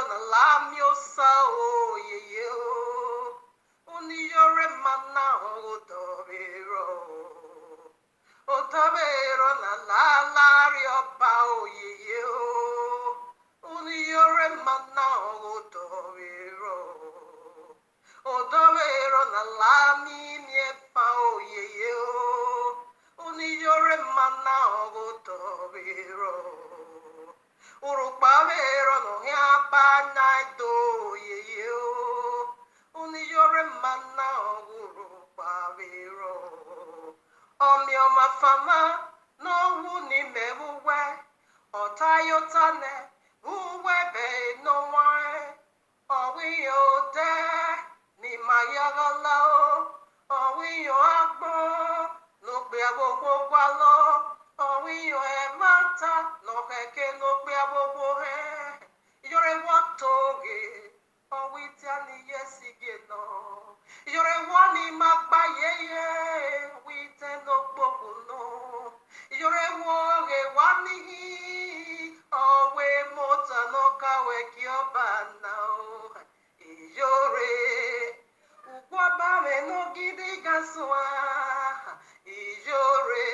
na lam yo sa o ye yo. Iyore mana o tabero. O tabero na la la rio pa o ye yo. Iyore mana o tabero. O tabero na la mi nie pa o ye yo. Iyore mana o tabero. Urupavero no yapa naito ye yo. Iyore mana urupavero. Omio mafama no wuni mebuwe. Otayotane uwe be no wine. Owi ode ni mayagala. Owi yo agbo no pe aboko gwalo. Owi yo emata no keke no pe aboko he. Iyore watoge. Owi tiani yesige no. Iyore wani magba yeye. Owi teno boku no. Iyore woge wani hi. Owe mota no kawe kioba now. Iyore. Ugwaba me no gidi gaswa. Iyore.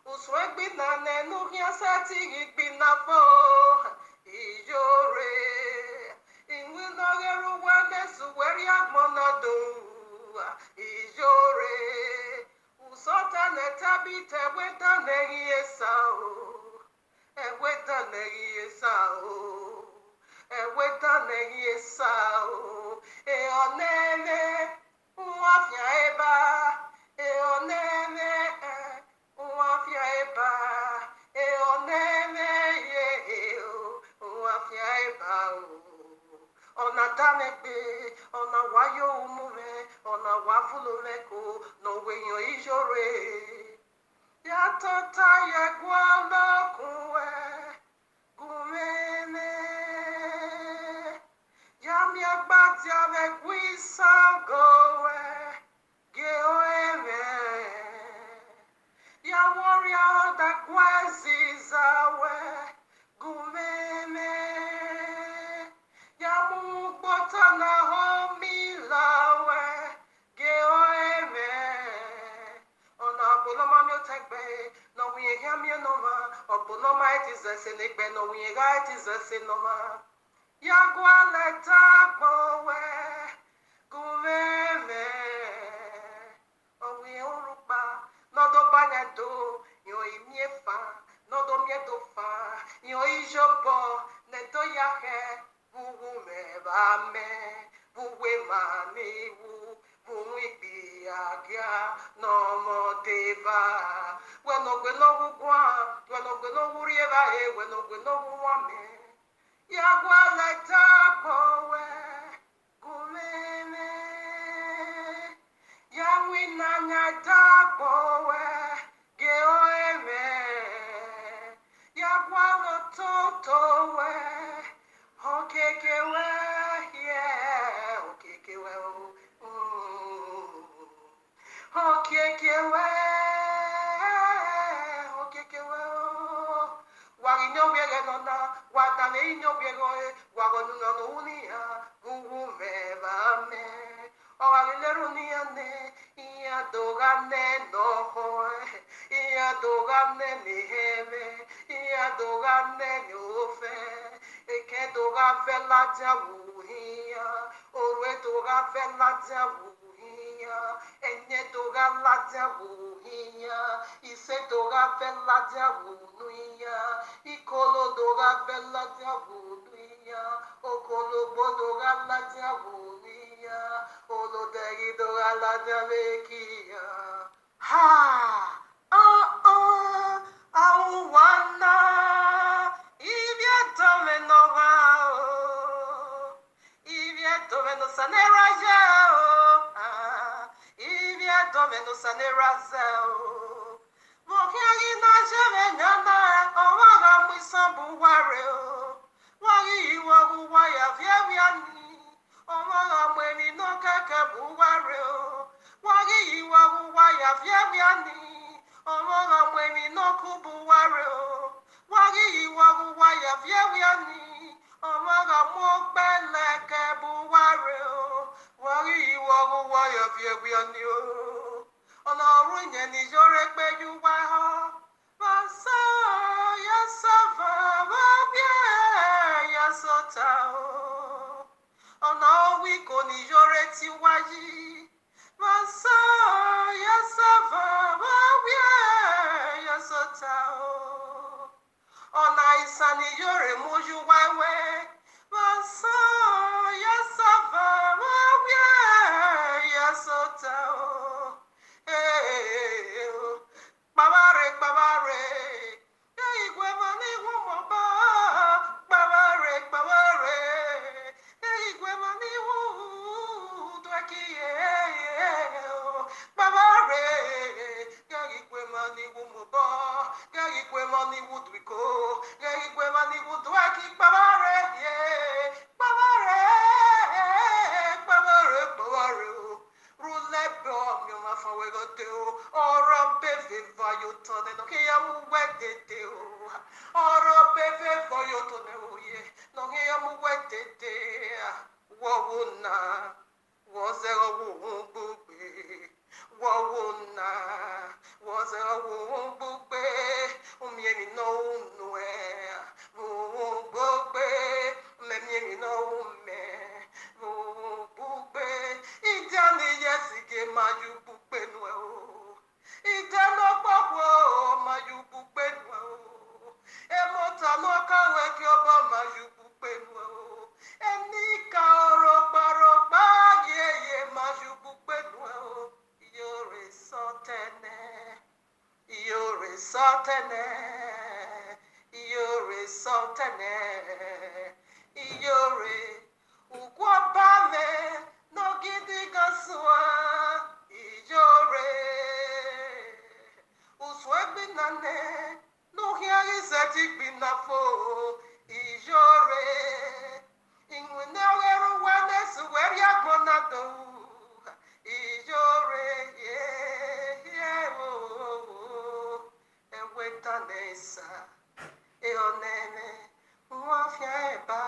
Uswegbi na nenu hiasati igbi na fo. Iyore. Inwe no geru wade suweri agmonado. Iyore. Usota netabite weta nehi esao. Eweta nehi esao. Eweta nehi esao. Oneme. Mwafya eba. Oneme. Mwafya eba. Oneme. Mwafya eba. Ona tanegbe, ona wayo umume, ona wafulumeko, no wenyo ijore. Ya tota ya gwala kuwe, gumene. Ya miagbati ave gwisa gowe, geoeme. Ya warrior da gwazizawe, gumene. Na homi lawe geoeme ona buloma mi otegbe no we hear me no ma obuloma it is a senegbe no we right is a senoma ya gwa leta bowe gumeme owe orupa no do banado yo imiefa no do miedo fa yo ijobo ne do yahe Buwe bame, buwe mami wu, buwe biagia, no mo deva. Weno gweno wugwa, weno gweno wurieva e, weno gweno wuwame. Yagwa leta kowe, gumeme. Yawi nanya da kowe, geoeme. Yagwa lototo we. Okay, yeah, okay, well, okay, well, Wagino Biaganona, Watanino Biagoe, Wagonunia, Gumeva me, or a little niane, Ia dogane no hoe, Ia dogane ni heme, Ia dogane no fe. Eke doga vela jawuhia, orwe doga vela jawuhia, enye doga la jawuhia, ise doga vela jawuhia, ikolo doga vela jawuhia, okolo bo doga la jawuhia, olo degi doga la javekia. Ha! Awana! Domeno sanera jao, ivia domeno sanera zao. Vokiagi na jeve nyana, owaga mwisambu wareo. Wagi iwagu waya vyeviani, owaga mweni no keke buwareo. Wagi iwagu waya vyeviani, owaga mweni no kubu wareo. Wagi iwagu waya vyeviani, Omaga Mogbele Kebuware, Wari Wahu Yaviavianio. On our union is your repay you waho. Masa Yasava, Yasotao. On our week on your retiwaji. Masa Yasava, Yasotao. Ona isani yore moju wawe. Masa yasava wabye yasotao. Babare, babare. Igwe mani wumoba. Babare, babare. Igwe mani wu dwakiye. Babare. Igwe mani wumoba. Igwe mani wudwiko. Igwe mani wudwaki. Babare, babare. Babare, babare. Rule bom yo ma fa we go do. Oro beve va yo to ne no ke ya mu we de de o. Oro beve va yo to ne o ye. No ke ya mu we de de. Wo wona. Wo ze wo bu be. Wo wona. Wo ze wo bu be. Mi mi no no e. Wo bu be. Me mi no me. Wo bu be. Idani yesike maju bukpe nwe o. Idano pokwo maju bukpe nwe o. Emota no kawe ki oba maju bukpe nwe o. Enika oropa ye maju bukpe nwe o. Iyore sotene. Iyore sotene. Iyore sotene. Iyore ukwabame. No gidi gaswa Iyore Uswebi nane No hiari seti binafo Iyore Ingweneweru wane suweri agonado Iyore Ewe tanesa Eonene Mwafya eba.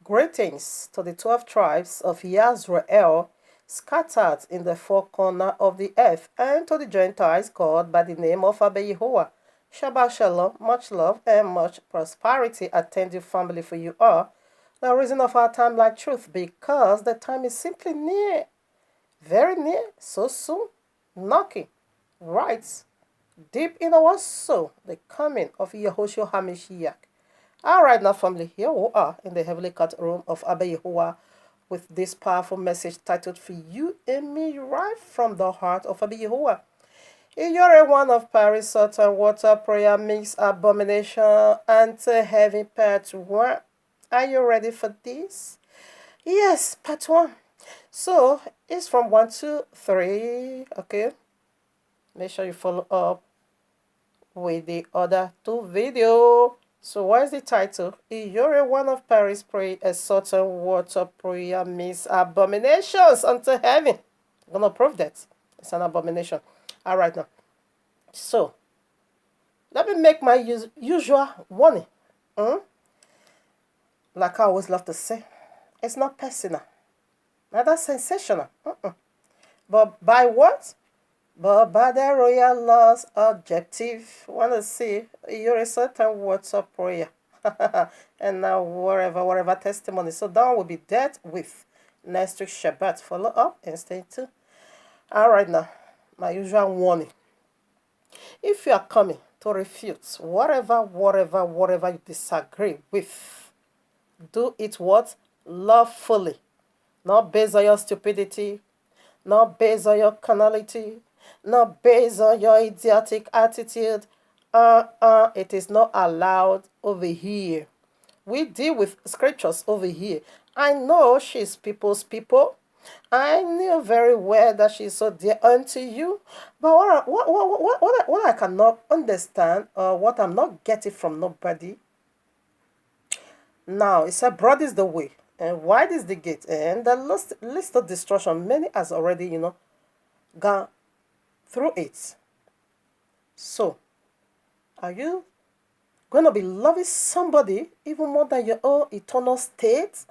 Greetings to the 12 tribes of Yisrael scattered in the four corners of the earth, and to the Gentiles called by the name of YAHUAH. Shabbat Shalom, much love and much prosperity attend you, family, for you are the reason of our time like truth, because the time is simply near, very near, so soon, knocking, right, deep in our soul, the coming of Yahushua HaMashiach. All right, now, family, here we are in the heavenly court room of YAHUAH with this powerful message titled For You and Me, right from the heart of YAHUAH. Iyore, one of Paris, salt and water, prayer mix, abomination, unto heaven, part 1. Are you ready for this? Yes, part 1. So, it's from 1 to 3, okay? Make sure you follow up with the other 2 videos. So what is the title? Iyore, one of Paris, pray a salt and water prayer means abominations unto heaven. I'm going to prove that. It's an abomination. All right now. So, let me make my usual warning. Like I always love to say, it's not personal. Not sensational. But by what? But by the royal law's objective, want to see your certain words of prayer. And now whatever testimony. So that will be dealt with next week Shabbat. Follow up and stay tuned. All right now, my usual warning. If you are coming to refute whatever you disagree with, do it what? Lawfully. Not based on your stupidity, not based on your carnality, not based on your idiotic attitude. It is not allowed over here. We deal with scriptures over here. I know she's people's people. I knew very well that she's so dear unto you. But what I cannot understand, what I'm not getting from nobody. Now, it said, broad is the way, and wide is the gate, and the list of destruction, many has already, gone through it. So, are you Going to be loving somebody even more than your own eternal state?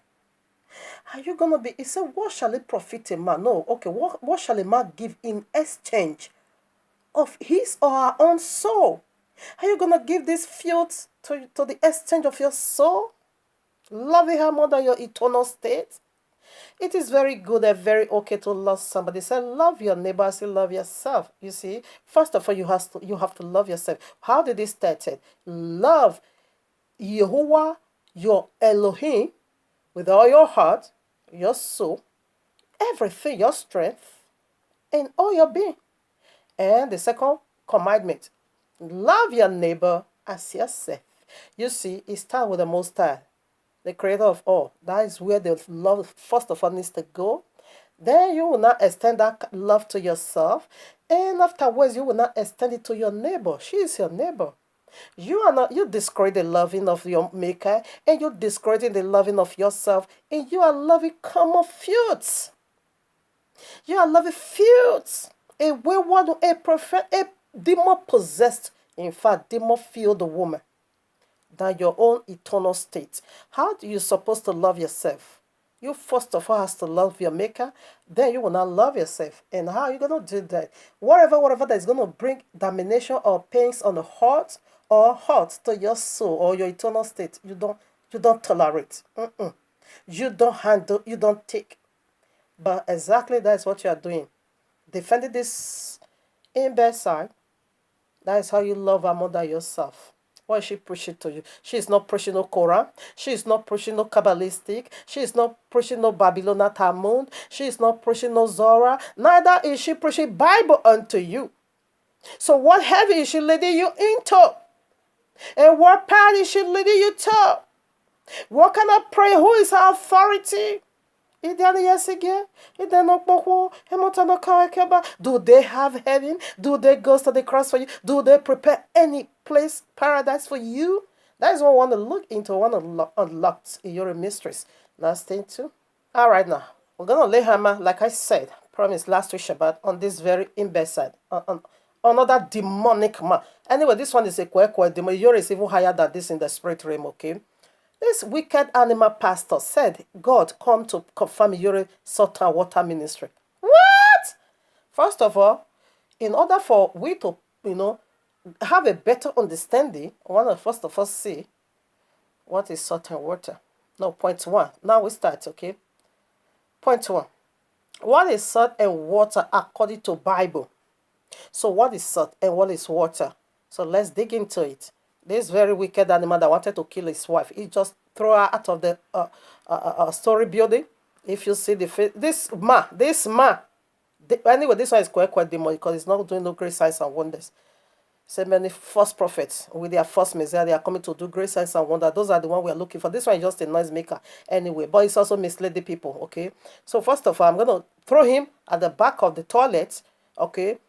Are you going to be, he said, what shall it profit a man? No, okay, what shall a man give in exchange of his or her own soul? Are you going to give this filth to the exchange of your soul? Loving her more than your eternal state? It is very good and very okay to love somebody. Say, love your neighbor, say, love yourself. You see, first of all, you have to love yourself. How did it start? Love Yahuwah, your Elohim, with all your heart, your soul, everything, your strength, and all your being. And the second commandment, love your neighbor as yourself. You see, it starts with the Most High, the creator of all. That is where the love first of all needs to go. Then you will not extend that love to yourself. And afterwards, you will not extend it to your neighbor. She is your neighbor. You discredit the loving of your maker, and you discredit the loving of yourself, and you are loving common fields. You are loving fields. A wayward, a prophet, a demon possessed, in fact, demon filled woman than your own eternal state. How do you supposed to love yourself? You first of all has to love your maker, then you will not love yourself. And how are you gonna do that? Whatever that is gonna bring damnation or pains on the heart or hurt to your soul or your eternal state, you don't tolerate. You don't handle, you don't take. But exactly that's what you are doing. Defending this in bedside. That is how you love her more than yourself. What is she preaching to you? She is not preaching no Quran. She is not preaching no Kabbalistic. She is not preaching no Babylonian Talmud. She is not preaching no Zorah. Neither is she preaching Bible unto you. So what heaven is she leading you into? And what path is she leading you to? What kind of prayer? Who is her authority? Do they have heaven? Do they go to the cross for you? Do they prepare any place, paradise for you? That is what I want to look into. I want to unlock Iyore mysteries. Last thing too. All right, now we're gonna lay hammer, like I said, promised last week Shabbat, on this very imbecile, on another demonic man. Anyway, this one is a quack demon. Iyore is even higher than this in the spirit realm. Okay. This wicked animal pastor said God come to confirm Iyore salt and water ministry. What? First of all, in order for we to, have a better understanding, I want to first of all see what is salt and water. No, point one. Now we start, okay? Point one. What is salt and water according to Bible? So what is salt and what is water? So let's dig into it. This very wicked animal that wanted to kill his wife, he just threw her out of the story building. If you see the face, this man. Anyway, this one is quite demon because it's not doing no great signs and wonders. So many false prophets with their false messiah, they are coming to do great signs and wonders. Those are the one we are looking for. This one is just a noise maker anyway, but it's also misled people, okay? So first of all, I'm going to throw him at the back of the toilet, okay?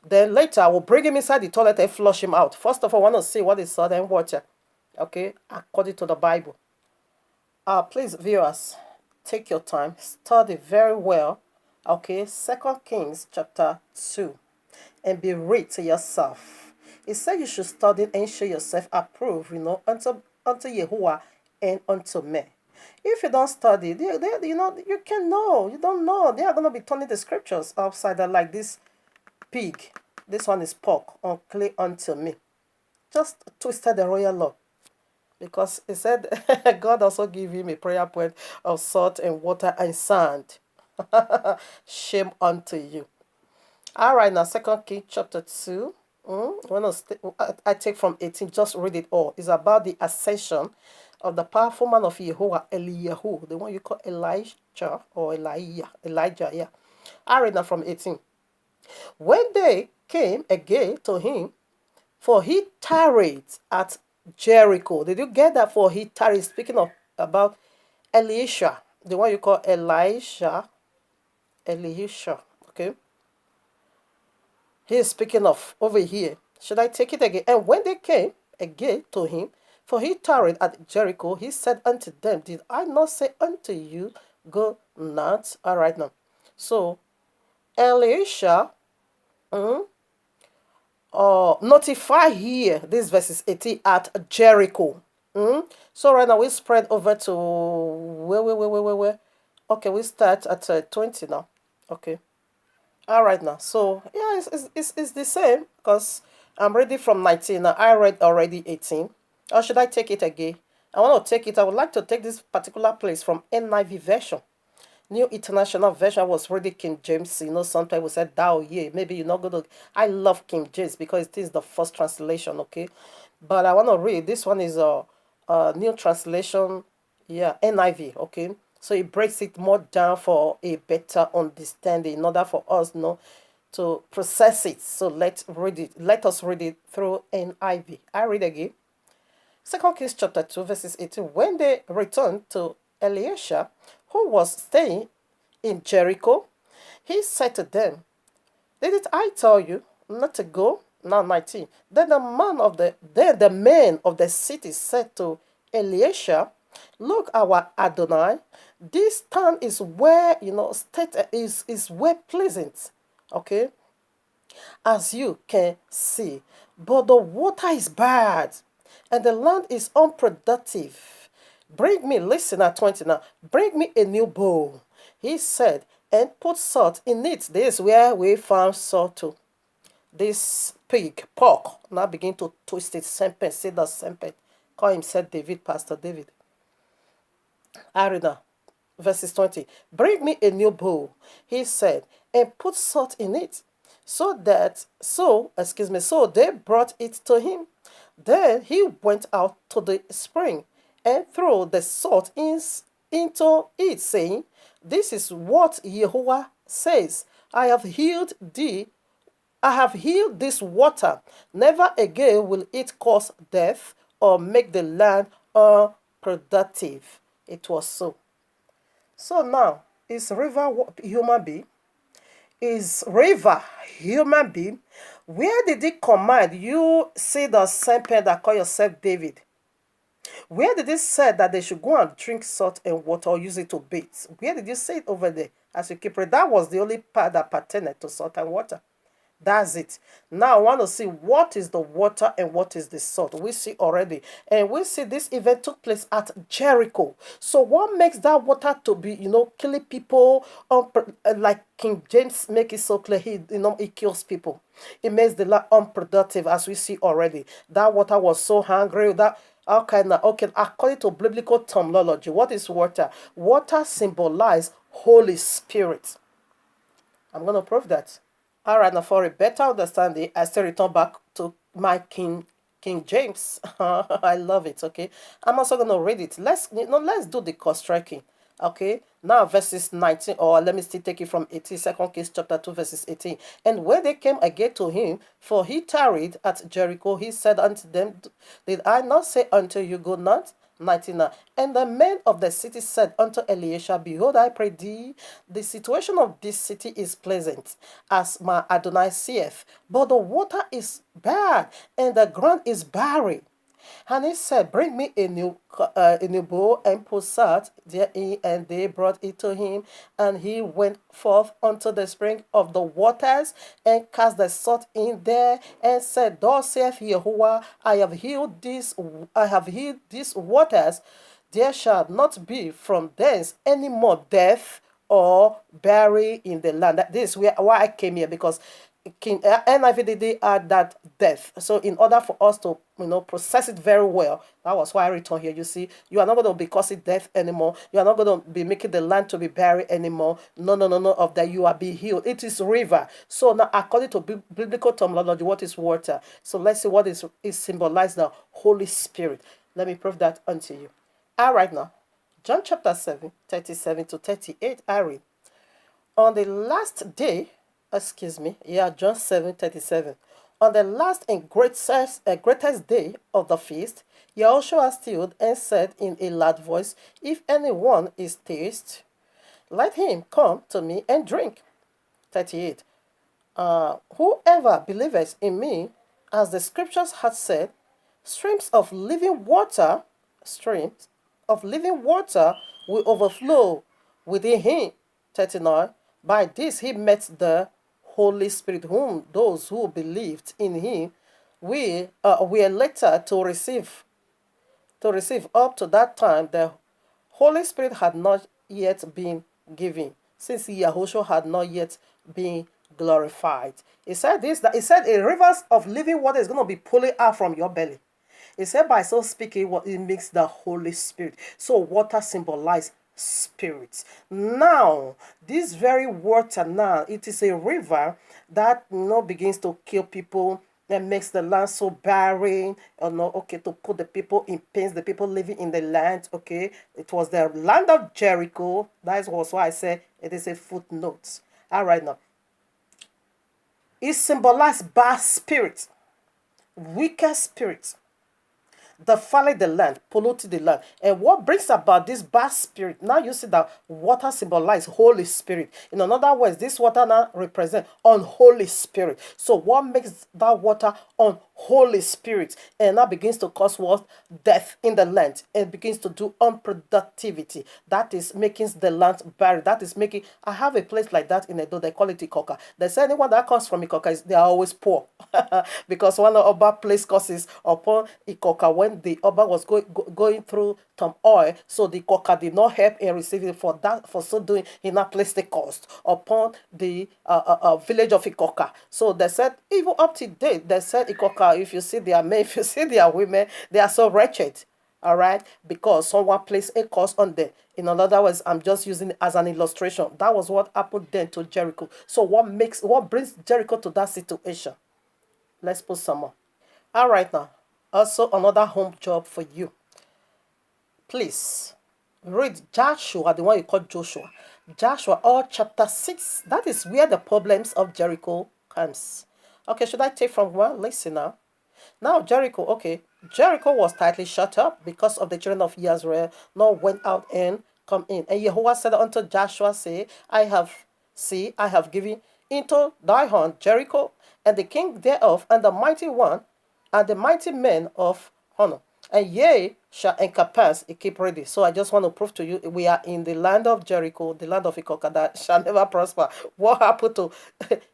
Then later, I will bring him inside the toilet and flush him out. First of all, I want to see what is salt and water, okay, according to the Bible. Please, viewers, take your time, study very well, okay, 2 Kings chapter 2, and be read to yourself. It said you should study and show yourself approved, unto Yahuwah and unto me. If you don't study, you can know. You don't know. They are going to be turning the scriptures upside down like this pig. This one is pork, unclean unto me. Just twisted the royal law. Because it said God also gave him a prayer point of salt and water and sand. Shame unto you. All right, now 2 Kings chapter 2. I take from 18, just read it all. It's about the ascension of the powerful man of Yahuwah, Eliyahu, the one you call Elijah or Elijah, yeah. I read now from 18. When they came again to him, for he tarried at Jericho. Did you get that? For he tarried, speaking about Elisha, the one you call Elisha, okay? He is speaking of over here. Should I take it again? And when they came again to him, for he tarried at Jericho, he said unto them, did I not say unto you, go not? All right, now. So, Elisha, notify here, this verse is 18, at Jericho. So right now we spread over to where? Okay, we start at 20 now. Okay. All right now. So yeah, it's the same because I'm ready from 19 now. I read already 18. Or should I take it again? I want to take it. I would like to take this particular place from NIV version. New International Version was really King James. Sometimes we said thou, yeah. Maybe you're not going to. I love King James because it is the first translation, okay? But I want to read. This one is a new translation, yeah, NIV, okay? So it breaks it more down for a better understanding in order for us, to process it. So let's read it. Let us read it through NIV. I read again. Second Kings chapter 2, verses 18. When they returned to Elisha, who was staying in Jericho, he said to them, didn't I tell you not to go? Now 19. Then the men of the city said to Elisha, look, our Adonai, this town is where state is well pleasant. Okay, as you can see. But the water is bad, and the land is unproductive. Bring me, listen at 20 now, bring me a new bowl, he said, and put salt in it. This is where we found salt too. This pork, now begin to twist it, serpent, say the serpent. Call himself David, Pastor David. Arena, verses 20. Bring me a new bowl, he said, and put salt in it. So they brought it to him. Then he went out to the spring and threw the salt into it, saying, this is what Yahuwah says, I have healed this water. Never again will it cause death or make the land unproductive. It was so. So now, is river human being? Is river human being? Where did he command you see the serpent that call yourself David? Where did he say that they should go and drink salt and water or use it to bathe? Where did you say it over there? As you keep reading, that was the only part that pertained to salt and water. That's it. Now I want to see what is the water and what is the salt. We see already. And we see this event took place at Jericho. So what makes that water to be, killing people, like King James make it so clear, he kills people. It makes the land unproductive, as we see already. That water was so hungry that okay, according to biblical terminology, what is water? Water symbolizes Holy Spirit. I'm going to prove that. All right, now for a better understanding, I still return back to my King James. I love it. Okay, I'm also gonna read it. Let's do the cross striking. Okay, now verses 19, or let me still take it from 18, 2 Kings chapter 2, verses 18. And when they came again to him, for he tarried at Jericho, he said unto them, did I not say unto you, go not? 19. And the men of the city said unto Elisha, behold, I pray thee, the situation of this city is pleasant, as my Adonai seeth, but the water is bad, and the ground is barren. And he said, bring me a new bowl and put salt therein. And they brought it to him. And he went forth unto the spring of the waters and cast the salt in there and said, thus saith Yahuwah, I have healed these waters. There shall not be from thence any more death or bury in the land. This is why I came here, because NIV did add that death. So in order for us to process it very well, that was why I returned here. You see, you are not going to be causing death anymore. You are not going to be making the land to be buried anymore. No, of that. You are being healed. It is river. So now, according to biblical terminology, what is water? So let's see what is symbolized the Holy Spirit. Let me prove that unto you. All right now, John chapter 7, 37 to 38. I read. On the last day, John 7:37. On the last and greatest day of the feast, Yahushua stood and said in a loud voice, if anyone is thirsty, let him come to me and drink. 38. Whoever believeth in me, as the scriptures had said, streams of living water will overflow within him. 39. By this he met the Holy Spirit, whom those who believed in him we were later to receive. Up to that time, the Holy Spirit had not yet been given, since Yahushua had not yet been glorified. He said this, that he said a rivers of living water is going to be pulling out from your belly. He said by so speaking, what it makes the Holy Spirit. So water symbolizes spirit. Now, this very water now, it is a river that begins to kill people and makes the land so barren, okay, to put the people in pains, the people living in the land, okay. It was the land of Jericho. That was why I said it is a footnote. All right, now. It symbolized bad spirits, wicked spirits, defile the land, polluted the land. And what brings about this bad spirit? Now you see that water symbolizes Holy Spirit. In other words, this water now represents unholy spirit. So what makes that water unholy spirit? And that begins to cause what? Death in the land. It begins to do unproductivity. That is making the land barren. That is making, I have a place like that in Edo, they call it Ikoka. They say anyone that comes from Ikoka, they are always poor. Because one of Oba place causes upon Ikoka, when the Oba was going through some oil, so the Ikoka did not help in receiving for that. For so doing, he now placed the cost upon the village of Ikoka. So they said, even up to date, they said Ikoka, if you see their men, if you see their women, they are so wretched. All right, because someone placed a cost on them. In other words, I'm just using it as an illustration. That was what happened then to Jericho. So what brings Jericho to that situation? Let's put some more. All right, now. Also, another home job for you. Please read Joshua, the one you call Joshua. Joshua, all chapter 6. That is where the problems of Jericho comes. Okay, should I take from one? Listen now. Now Jericho, okay. Jericho was tightly shut up because of the children of Israel not went out and come in. And Yahweh said unto Joshua, say, I have given into thy hand Jericho, and the king thereof, and the mighty one, and the mighty men of honor. And ye shall encompass it. Keep ready. So I just want to prove to you, we are in the land of Jericho, the land of Ikoka that shall never prosper. What happened to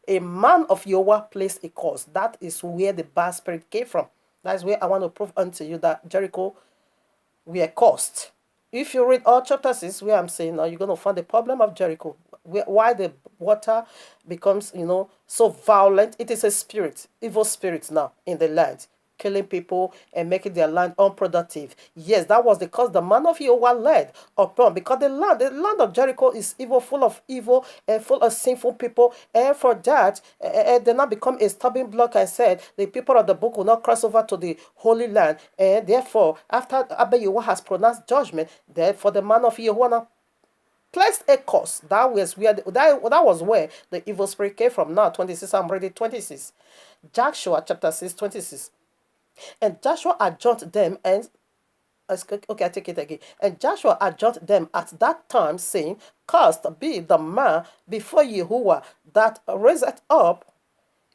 a man of Yahweh placed a curse? That is where the bad spirit came from. That is where I want to prove unto you that Jericho were cursed. If you read all chapter 6, where I'm saying now, you're going to find the problem of Jericho. Why the water becomes, so violent. It is a spirit, evil spirits now in the land, killing people and making their land unproductive. Yes, that was the cause the man of Yahweh led upon, because the land of Jericho is full of evil and full of sinful people. And for that, they now become a stumbling block. I said the people of the book will not cross over to the Holy Land. And therefore, after Abba Yahweh has pronounced judgment, therefore the man of Yahweh now placed a curse. That was where the evil spirit came from. Now 26, I'm ready. 26. Joshua chapter 6, 26. And Joshua adjured them, and okay, I take it again. And Joshua adjured them at that time, saying, Cursed be the man before Yahuwah that raiseth up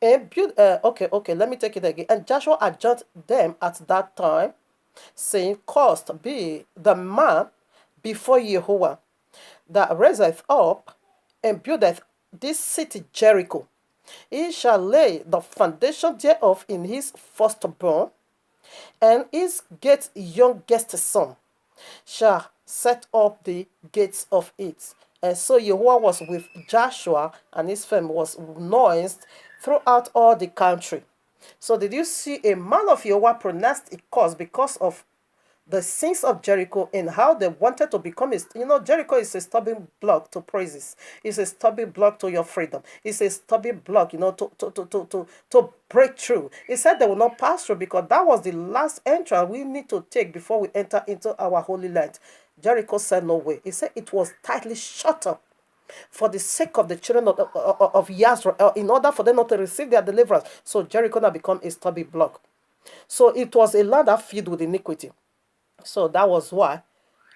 and build. Okay, let me take it again. And Joshua adjured them at that time, saying, Cursed be the man before Yahuwah that raiseth up and buildeth this city Jericho. He shall lay the foundation thereof in his firstborn, and his gate's youngest son shall set up the gates of it. And so Yahweh was with Joshua, and his fame was noised throughout all the country. So did you see a man of Yahweh pronounced a curse because of the sins of Jericho and how they wanted to become Jericho is a stubborn block to praises. It's a stubborn block to your freedom. It's a stubborn block, to break through. He said they will not pass through because that was the last entrance we need to take before we enter into our holy land. Jericho said no way. He said it was tightly shut up for the sake of the children of Israel, in order for them not to receive their deliverance. So Jericho now become a stubborn block. So it was a land that filled with iniquity. So that was why,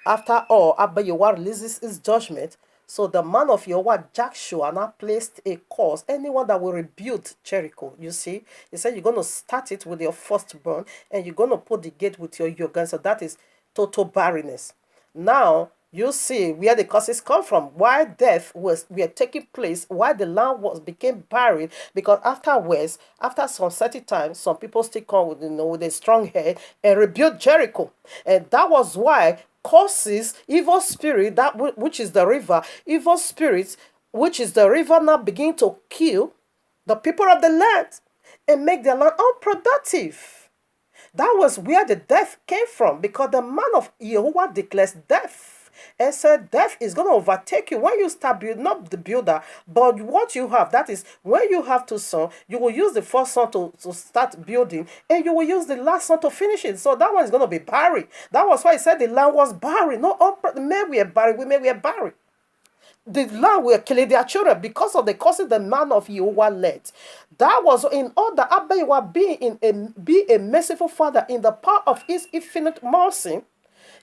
after all, Abba Yahweh releases his judgment. So the man of Yahweh, Joshua, now placed a curse. Anyone that will rebuild Jericho, you see, he said you're going to start it with your firstborn, and you're going to put the gate with your young. So that is total barrenness. Now, You see where the causes come from, why death was were taking place, why the land was became buried, because afterwards, after some certain time, some people still come with with a strong head and rebuild Jericho. And that was why causes, evil spirit, which is the river, evil spirits, which is the river, now begin to kill the people of the land and make their land unproductive. That was where the death came from, because the man of Yahuwah declares death and said death is going to overtake you when you start building, not the builder, but what you have. That is, when you have two sons, you will use the first son to start building, and you will use the last son to finish it. So that one is going to be buried. That was why he said the land was buried. No, men were buried, women were buried. The land were killing their children because of the causes the man of Yahuwah led. That was in order Abba Yahuwah be a merciful father in the power of his infinite mercy.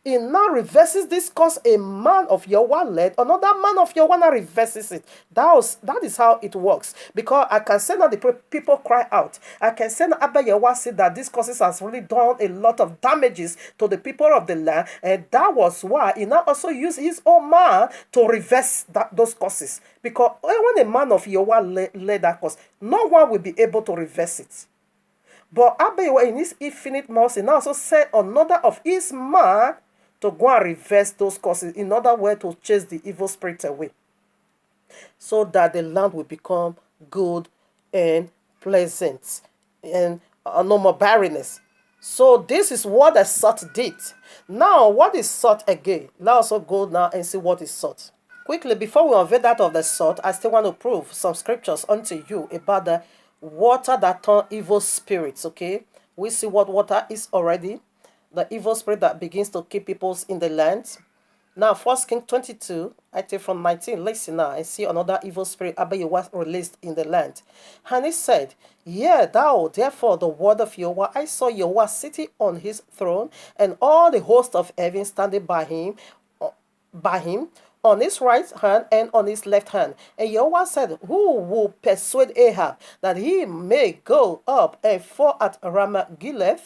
He now reverses this cause a man of Yahuwah led, another man of Yahuwah now reverses it. That is how it works. Because I can say that the people cry out. I can say that Abba Yahuwah said that this causes has really done a lot of damages to the people of the land, and that was why he now also used his own man to reverse those causes. Because when a man of Yahuwah led that cause, no one will be able to reverse it. But Abba Yahuwah in his infinite mercy now also sent another of his man to go and reverse those causes, in order way to chase the evil spirit away, so that the land will become good and pleasant, and no more barrenness. So this is what the salt did. Now, what is salt again? Let's also go now and see what is salt. Quickly, before we unveil that of the salt, I still want to prove some scriptures unto you about the water that turn evil spirits. Okay, we see what water is already. The evil spirit that begins to keep people in the land. Now, 1 Kings 22, I take from 19. Listen now, I see another evil spirit Abba was released in the land. And he said, "Yeah, thou, therefore, the word of Yahuwah, I saw Yahuwah sitting on his throne, and all the host of heaven standing by him, on his right hand and on his left hand. And Yahuwah said, Who will persuade Ahab that he may go up and fall at Ramath-Gilead?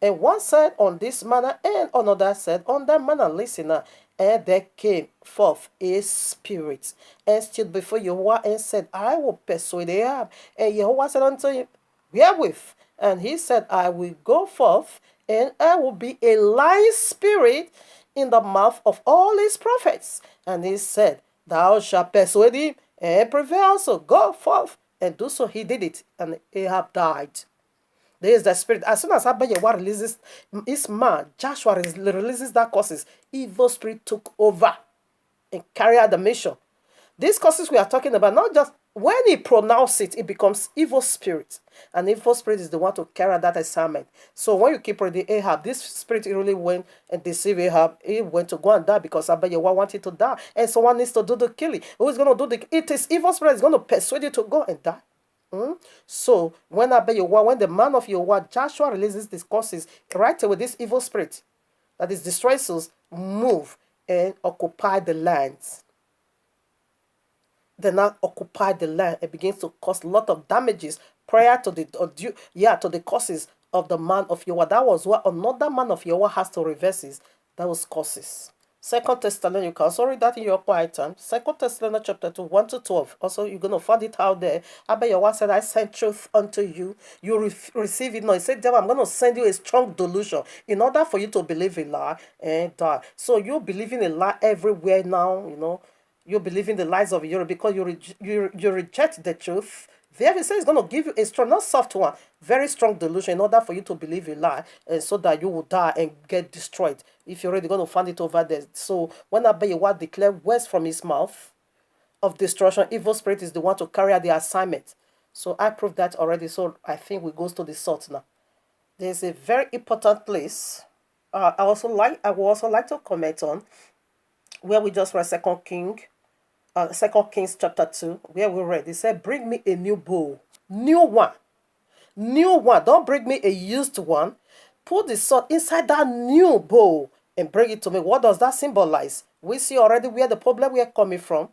And one said on this manner, and another said on that manner. Listener, and there came forth a spirit, and stood before Yahuwah, and said, I will persuade Ahab. And Yahuwah said unto him, Wherewith? And he said, I will go forth, and I will be a lying spirit in the mouth of all his prophets. And he said, Thou shalt persuade him, and prevail. So go forth and do so. He did it, and Ahab died. There is the spirit. As soon as Abba Yahuwah releases his man, Joshua releases that causes, evil spirit took over and carried out the mission. These causes we are talking about, not just when he pronounces it, it becomes evil spirit. And evil spirit is the one to carry out that assignment. So when you keep reading Ahab, this spirit really went and deceived Ahab. He went to go and die because Abba Yahuwah wanted to die. And someone needs to do the killing. Who is going to do it? Is evil spirit is going to persuade you to go and die. So when the man of Yahuwah, Joshua releases these causes, right away this evil spirit that is destroying souls move and occupy the lands. They now occupy the land and begins to cause a lot of damages prior to the causes of the man of Yahuwah. That was what another man of Yahuwah has to reverse those causes. 2 Thessalonians, you can also read that in your quiet time. 2 Thessalonians chapter 2, 1 to 12. Also, you're going to find it out there. Abba Yahuwah said, I sent truth unto you. You receive it now. He said, devil, I'm going to send you a strong delusion in order for you to believe a lie and die. So you believe in a lie everywhere now, You believe in the lies of Iyore because you reject the truth. Therefore, says it's going to give you a strong, not soft one, very strong delusion in order for you to believe a lie, and so that you will die and get destroyed. If you're already going to find it over there. So when Abba Yahuwah declared words from his mouth of destruction, evil spirit is the one to carry out the assignment. So I proved that already. So I think we go to the salt now. There's a very important place. I would also like to comment on where we just read 2 Kings chapter 2, where we read, it said, bring me a new bowl. New one. Don't bring me a used one. Put the salt inside that new bowl and bring it to me. What does that symbolize? We see already where the problem we are coming from.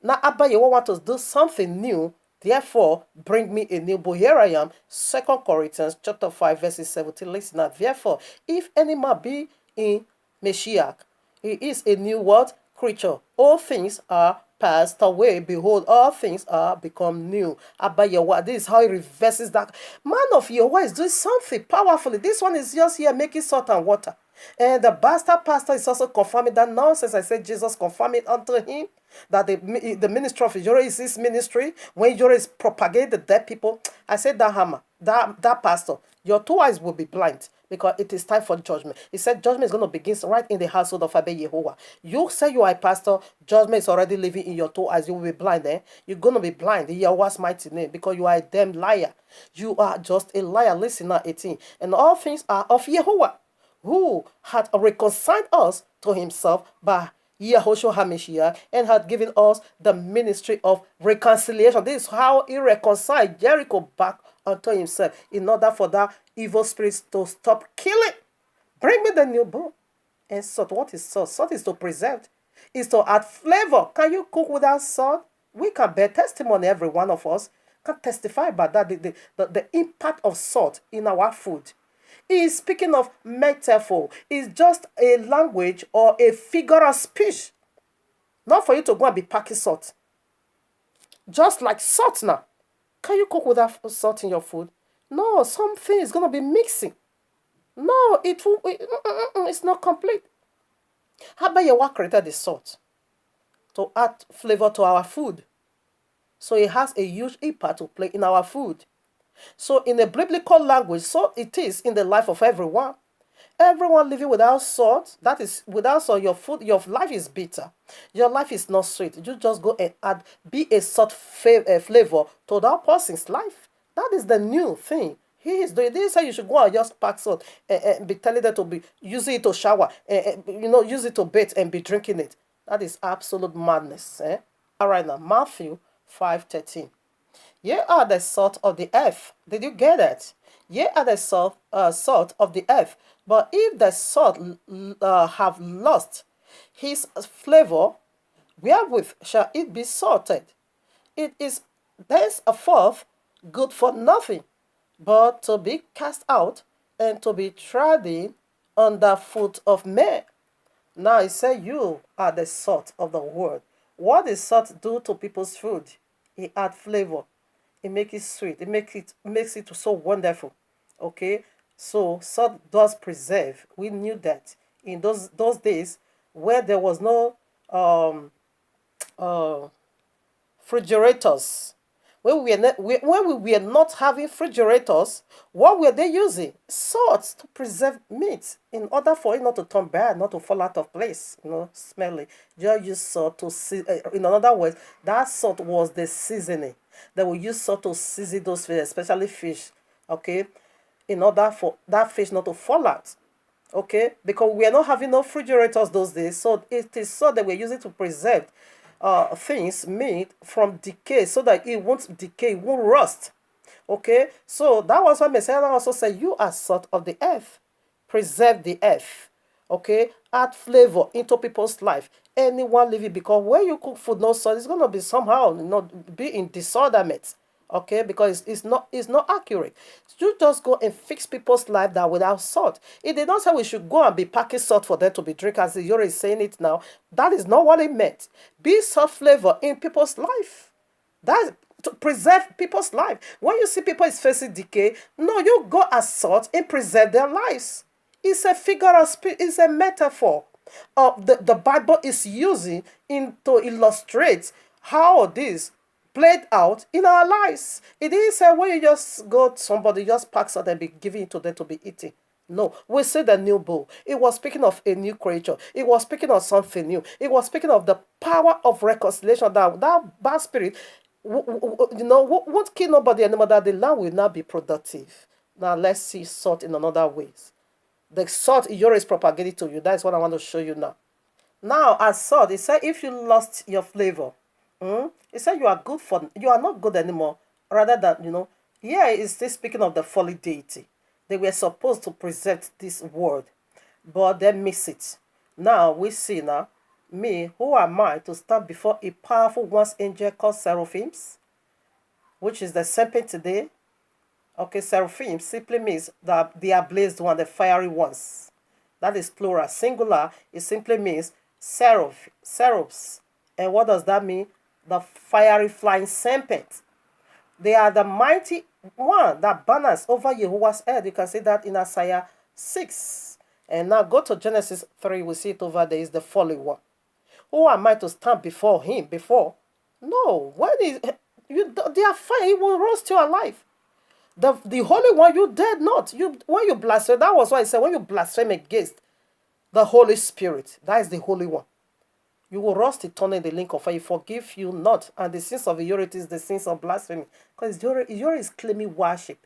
Now, Abba Yahuwah wants to do something new. Therefore, bring me a new bowl. Here I am, 2 Corinthians chapter 5, verses 17. Listen now. Therefore, if any man be in Mashiach. He is a new what? Creature. All things are passed away. Behold, all things are become new. Abba Yahweh. This is how he reverses that. Man of Yahweh is doing something powerfully. This one is just here making salt and water. And the bastard pastor is also confirming that nonsense. I said Jesus confirmed it unto him that the ministry of Iyore is his ministry. When Iyore is propagating the dead people, I said that hammer, that pastor, your two eyes will be blind because it is time for judgment. He said judgment is going to begin right in the household of Abba Yehovah. You say you are a pastor, judgment is already living in your two eyes. You will be blind, eh? You're going to be blind in Yahweh's mighty name because you are a damn liar. You are just a liar. Listen now, 18. And all things are of Yehovah, who had reconciled us to himself by Yahushua HaMashiach and had given us the ministry of reconciliation. This is how he reconciled Jericho back unto himself in order for that evil spirits to stop killing. Bring me the new book. And salt, what is salt? Salt is to preserve, is to add flavor. Can you cook without salt? We can bear testimony, every one of us can testify about that, the impact of salt in our food. He is speaking of metaphor. It's just a language or a figure of speech. Not for you to go and be packing salt. Just like salt now. Can you cook without salt in your food? No, something is going to be mixing. No, it's not complete. How about Yahweh created the salt to add flavor to our food? So it has a huge impact to play in our food. So in a biblical language, so it is in the life of everyone. Everyone living without salt, that is, without salt, your food, your life is bitter. Your life is not sweet. You just go and add, be a salt flavor to that person's life. That is the new thing. He is doing. They say you should go and just pack salt and be telling them to be using it to shower, use it to bathe and be drinking it. That is absolute madness. All right, now Matthew 5:13. Ye are the salt of the earth. Did you get it? Ye are the salt of the earth. But if the salt have lost his flavor, wherewith shall it be salted? It is thenceforth good for nothing, but to be cast out and to be trodden under foot of men. Now I say you are the salt of the world. What does salt do to people's food? It adds flavor. It makes it sweet. It makes it so wonderful. Okay? So salt does preserve. We knew that in those days where there was no refrigerators. When we were not having refrigerators, what were they using? Salt to preserve meat in order for it not to turn bad, not to fall out of place, smelly. Just use salt to in other words, that salt was the seasoning. They will use salt to season those fish, especially fish, okay, in order for that fish not to fall out. Okay, because we are not having no refrigerators those days, so it is salt that we're using to preserve things made from decay so that it won't decay, it won't rust. Okay, so that was why Messiah also said, you are salt of the earth, preserve the earth. Okay, add flavor into people's life. Anyone living, because when you cook food no salt, it's going to be somehow be in disorderment. Okay, because it's not accurate. You just go and fix people's life that without salt. It did not say we should go and be packing salt for them to be drink, as Iyore is saying it now. That is not what it meant. Be salt flavor in people's life. That's to preserve people's life. When you see people is facing decay, no, you go as salt and preserve their lives. It's a figure of speech. It's a metaphor. The Bible is using to illustrate how this played out in our lives. It didn't say when you just go to somebody, just pack salt and be giving it to them to be eating. No, we see the new bowl. It was speaking of a new creature. It was speaking of something new. It was speaking of the power of reconciliation. That bad spirit, won't kill nobody anymore. That the land will not be productive. Now let's see salt in another ways. The salt Iyore is propagating to you. That's what I want to show you now. Now, as salt, it said if you lost your flavor, it said you are not good anymore. Rather than, here is still speaking of the fallen deity. They were supposed to preserve this word, but they miss it. Now, we see now, me, who am I to stand before a powerful once angel called seraphims, which is the serpent today. Okay, seraphim simply means that they are blazed one, the fiery ones. That is plural. Singular, it simply means seraphs. And what does that mean? The fiery flying serpent. They are the mighty one that banners over Yahuwah's head. You can see that in Isaiah 6. And now go to Genesis 3. We see it over there is the fallen one. Who am I to stand before him? No, they are fine. He will roast you alive. The Holy One, you dead not. When you blaspheme, that was why I said when you blaspheme against the Holy Spirit, that is the Holy One. You will rust eternally in the link of fire. He forgive you not. And the sins of Iyore is the sins of blasphemy. Because Iyore is claiming worship.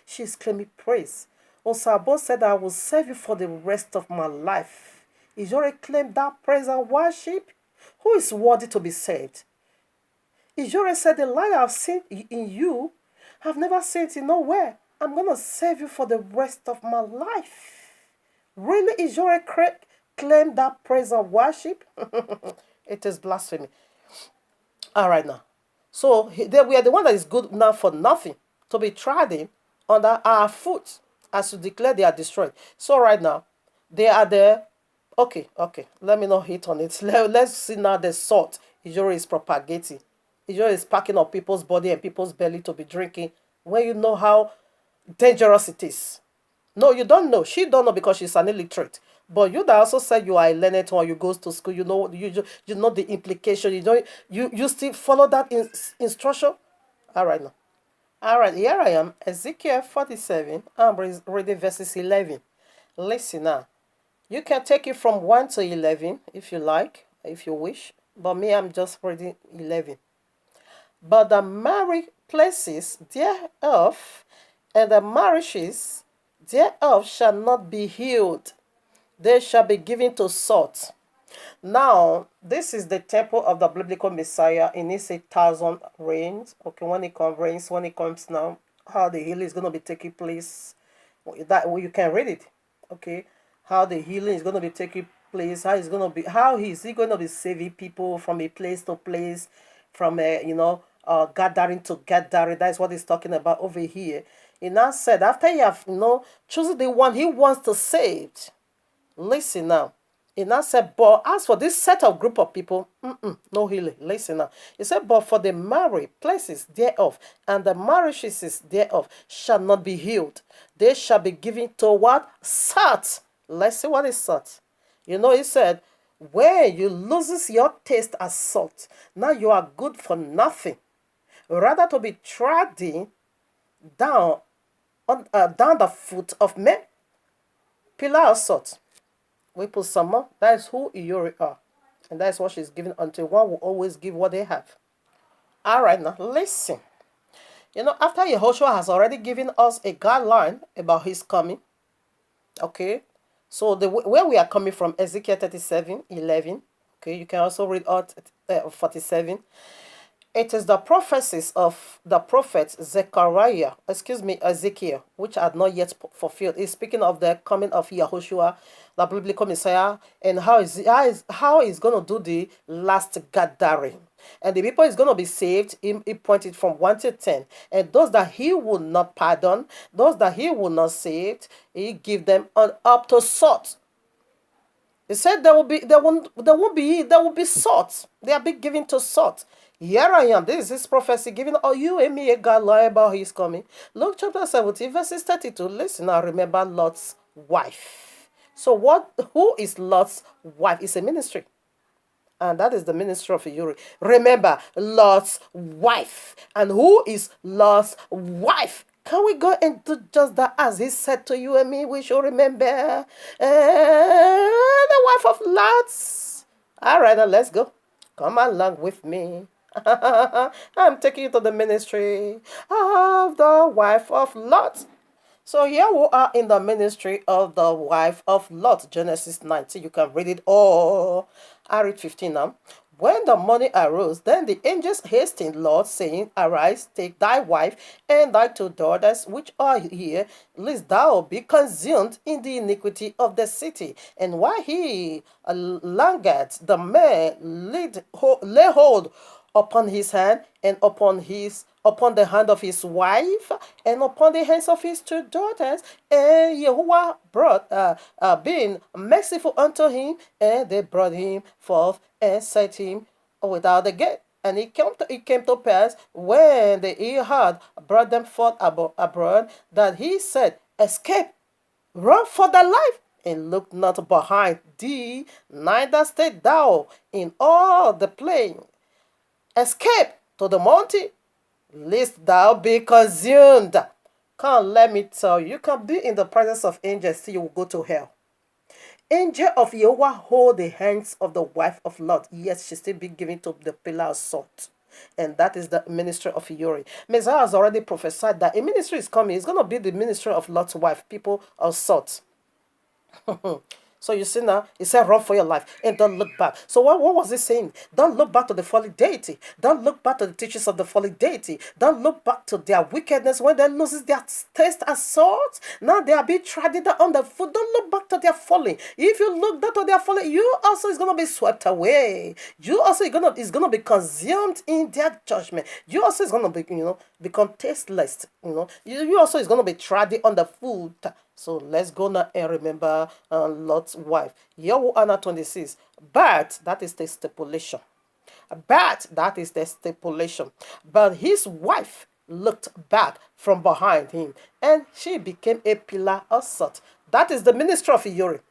She is claiming praise. Osabo said, I will serve you for the rest of my life. Iyore claimed that praise and worship. Who is worthy to be saved? Iyore said, the light I've seen in you, I've never seen it in nowhere. I'm going to serve you for the rest of my life. Really, Iyore claim that praise and worship? It is blasphemy. All right now. So we are the one that is good now for nothing, to be trodden under our foot, as to declare they are destroyed. So right now, they are there. Okay. Let me not hit on it. Let's see now the salt Iyore is propagating. Iyore is packing up people's body and people's belly to be drinking when you know how dangerous it is. No, you don't know. She don't know because she's an illiterate. But you that also said you are a learned one, you goes to school, you know the implication. You still follow that instruction. All right now. All right, here I am, Ezekiel 47. I'm reading verses 11. Listen now. You can take it from 1 to 11 if you like, if you wish. But me, I'm just reading 11. But the married places thereof and the marriages thereof shall not be healed. They shall be given to salt. Now, this is the temple of the biblical Messiah in his 1,000 reigns. Okay, when it comes now, how the healing is going to be taking place. That you can read it. Okay, how the healing is going to be taking place. How is he going to be saving people from a place to place, from gathering to gathering. That's what he's talking about over here. He now said, after he have chosen the one he wants to save. Listen now. He now said, but as for this set of group of people, no healing. Listen now. He said, but for the married places thereof and the marriages thereof shall not be healed. They shall be given to what? Salt. Let's see what is salt. He said, when you loses your taste as salt, now you are good for nothing. Rather to be trodden down the foot of men. Pillar of salt. We put some more. That is who Iyore are. And that is what she's giving until one will always give what they have. All right, now listen. After Yahushua has already given us a guideline about his coming. Okay. So where we are coming from, Ezekiel 37:11. Okay, you can also read out 47. It is the prophecies of the prophet Ezekiel, which are not yet fulfilled. He's speaking of the coming of Yahushua, the biblical Messiah, and how he's going to do the last gathering. And the people is going to be saved. He pointed from 1 to 10. And those that he will not pardon, those that he will not save, he give them up to salt. He said there will be salt. They are being given to salt. Here I am. This is his prophecy giving you and me a guideline about his coming. Luke chapter 17, verses 32. Listen now, remember Lot's wife. So who is Lot's wife? It's a ministry. And that is the ministry of Iyore. Remember Lot's wife. And who is Lot's wife? Can we go and do just that as he said to you and me? We should remember the wife of Lot. All right, now let's go. Come along with me. I'm taking you to the ministry of the wife of Lot. So here we are in the ministry of the wife of Lot, Genesis 19. You can read it all. I read 15 now. When the morning arose, then the angels hastened Lot, saying, Arise, take thy wife and thy 2 daughters, which are here, lest thou be consumed in the iniquity of the city. And while he lingered, the man laid hold upon his hand and upon the hand of his wife and upon the hands of his two daughters. And Yahuwah brought, being merciful unto him, and they brought him forth and set him without the gate. And it came to pass when he had brought them forth abroad that he said, Escape, run for thy life, and look not behind thee, neither stay thou in all the plain. Escape to the mountain, lest thou be consumed. Come, let me tell you, you can be in the presence of angels, still you will go to hell. Angel of Yahuwah hold the hands of the wife of Lot. Yes, she still be given to the pillar of salt. And that is the ministry of Iyore. Messiah has already prophesied that a ministry is coming. It's going to be the ministry of Lot's wife, people of salt. So you see now, he said, run for your life and don't look back. So what was he saying? Don't look back to the fallen deity. Don't look back to the teachers of the fallen deity. Don't look back to their wickedness when they loses their taste as salt. Now they are being trodden on the foot. Don't look back to their falling. If you look back to their falling, you also is going to be swept away. You also is gonna be consumed in their judgment. You also is going to be, become tasteless. You also is going to be trodden on the foot. So let's go now and remember Lot's wife. YAHUAH'S 26. But that is the stipulation. But that is the stipulation. But his wife looked back from behind him, and she became a pillar of salt. That is the ministry of Iyore.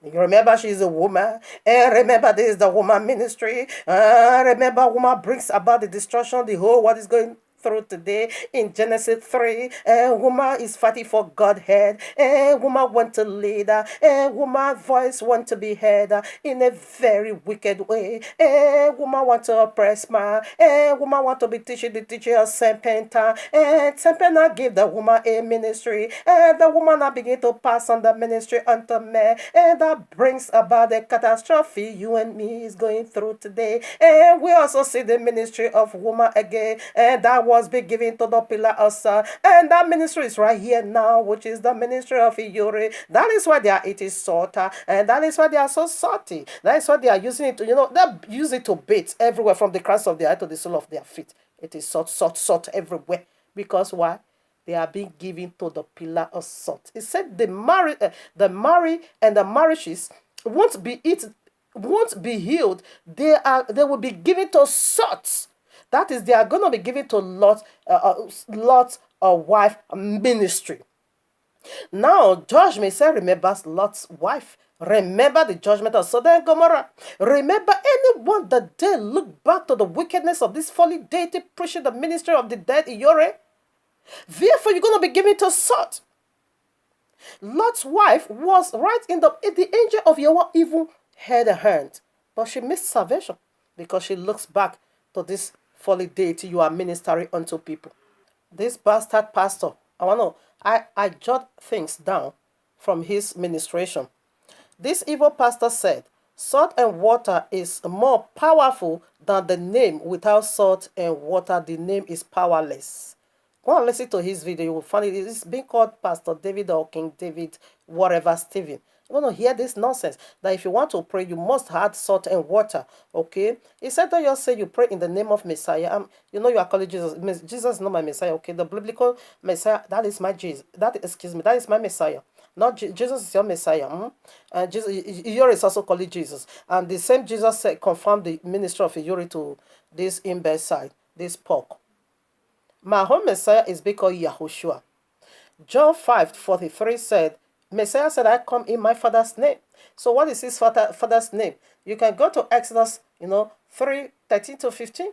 You remember she's a woman. And remember this is the woman ministry. Remember woman brings about the destruction. The whole world is going through today in Genesis 3. A woman is fighting for Godhead. A woman want to lead. A woman's voice want to be heard in a very wicked way. A woman want to oppress man. A woman want to be teaching the teacher of serpent. And serpent give the woman a ministry. And the woman now begin to pass on the ministry unto man. And that brings about the catastrophe you and me is going through today. And we also see the ministry of woman again. And that was be given to the pillar of salt. And that ministry is right here now, which is the ministry of Iyore. That is why they are eating salt. And that is why they are so salty. That is why they are using it to, they use it to bait everywhere from the crowns of their head to the sole of their feet. It is salt, salt, salt everywhere. Because why? They are being given to the pillar of salt. It said the marry and the marriages won't be healed. They will be given to salt. That is, they are going to be given to Lot's wife ministry. Now, judgment said, remembers Lot's wife. Remember the judgment of Sodom and Gomorrah. Remember anyone that dare look back to the wickedness of this fallen deity preaching the ministry of the dead Iyore. Therefore, you're going to be given to salt. Lot's wife was right in the angel of Yahweh even had a hand, but she missed salvation because she looks back to this fallen deity you are ministering unto people. This bastard pastor, I jot things down from his ministration. This evil pastor said, salt and water is more powerful than the name. Without salt and water, the name is powerless. Go and listen to his video. You will find it. It's being called Pastor David or King David, whatever, Stephen. You want to hear this nonsense that if you want to pray, you must add salt and water. Okay? He said, don't just say you pray in the name of Messiah. You are calling Jesus. Jesus is not my Messiah. Okay? The biblical Messiah, that is my Jesus. That is my Messiah. Not Jesus is your Messiah. And Jesus, Iyore is also called Jesus. And the same Jesus said, confirmed the ministry of Iyore to this imbecile, this pork. My own Messiah is because Yahushua. John 5:43 said, Messiah said, I come in my Father's name. So what is his father's name? You can go to Exodus, 3:13-15.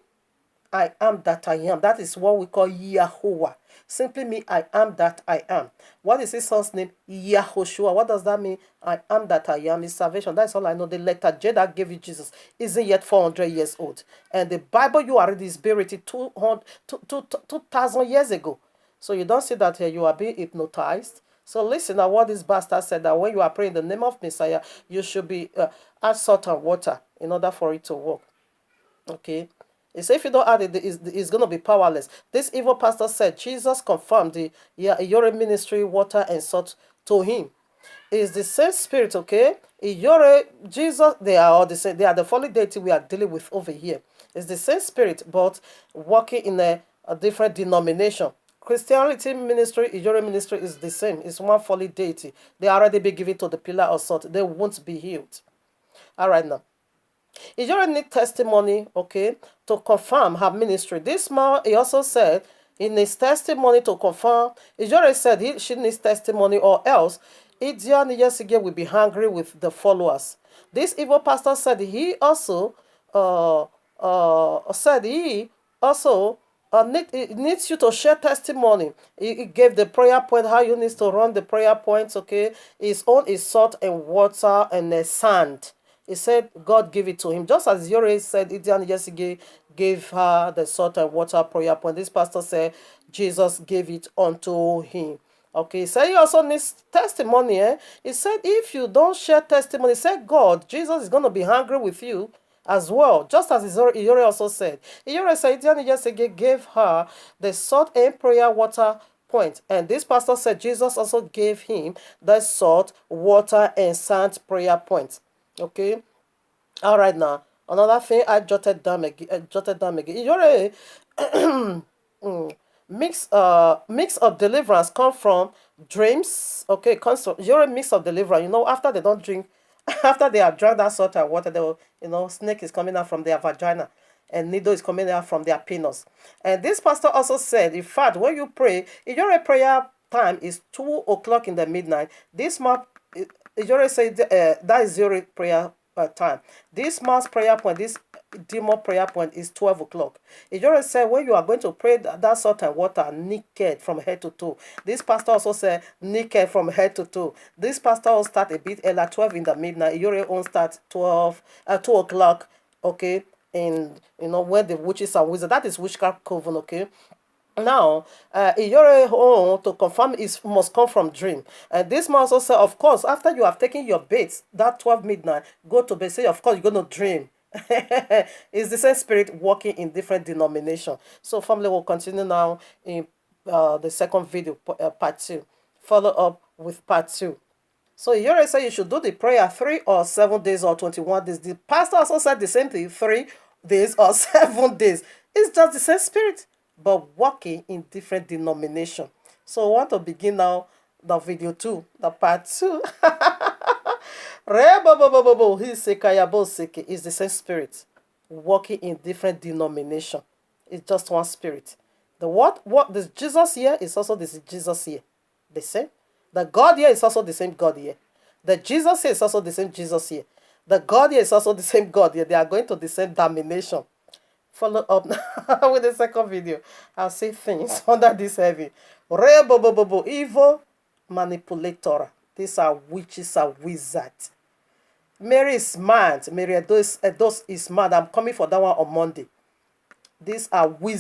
I am that I am. That is what we call Yahuwah. Simply mean I am that I am. What is his son's name? Yahushua. What does that mean? I am that I am is salvation. That's all I know. The letter J that gave you Jesus isn't yet 400 years old. And the Bible you already is buried 2,000 years ago. So you don't see that here you are being hypnotized. So listen to what this bastard said, that when you are praying in the name of Messiah, you should be add salt and water in order for it to work. Okay? He said if you don't add it, it's going to be powerless. This evil pastor said Jesus confirmed the Iyore ministry, water and salt to him. It's the same spirit, okay? Iyore, Jesus, they are all the same. They are the fallen deity we are dealing with over here. It's the same spirit, but working in a different denomination. Christianity ministry, Iyore ministry is the same. It's one fallen deity. They already be given to the pillar of salt. They won't be healed. All right, now. Iyore need testimony, okay, to confirm her ministry. This man, he also said, in his testimony to confirm, Iyore said she needs testimony or else Idian Yesige will be hungry with the followers. This evil pastor said he also needs you to share testimony. He gave the prayer point, how you need to run the prayer points, okay? His own is salt and water and sand. He said God gave it to him. Just as Iyore said, Idian Yesige gave her the salt and water prayer point. This pastor said Jesus gave it unto him. Okay, so he also needs testimony. He said if you don't share testimony, say God, Jesus is going to be hungry with you as well. Just as Iyore also said. Iyore said Idian Yesige gave her the salt and prayer water point. And this pastor said Jesus also gave him the salt, water, and sand prayer point. Okay, all right, now another thing I jotted down again. You're mix of deliverance come from dreams. Okay, comes from you're a mix of deliverance. After they don't drink, after they have drank that salt and water, they will, snake is coming out from their vagina and needle is coming out from their penis. And this pastor also said, in fact, when you pray, if your prayer time is 2 o'clock in the midnight, this month Iyore said that is your prayer time. This mass prayer point, this demon prayer point is 12 o'clock. Iyore said when you are going to pray that salt and water naked from head to toe. This pastor also said naked from head to toe. This pastor will start a bit earlier, 12 in the midnight. Iyore won't start 2 o'clock, okay? And when the witches and wizards, that is witchcraft coven, okay? Now, Iyore to confirm it must come from dream. And this man also said, of course, after you have taken your baits, that 12 midnight, go to bed, say, of course, you're going to dream. It's the same spirit working in different denomination. So family will continue now in the second video, part 2. Follow up with part 2. So Iyore said you should do the prayer 3 or 7 days or 21 days. The pastor also said the same thing, 3 days or 7 days. It's just the same spirit, but working in different denomination. So I want to begin now the video 2, the part 2. Is the same spirit working in different denomination. It's just one spirit. The what this Jesus here is also this Jesus here. The same. The God here is also the same God here. The Jesus here is also the same Jesus here. The God here is also the same God here. They are going to the same domination. Follow up with the second video. I'll say things under this heavy. Evil manipulator. These are witches and wizards. Mary is mad. Mary Edos is mad. I'm coming for that one on Monday. These are wizards.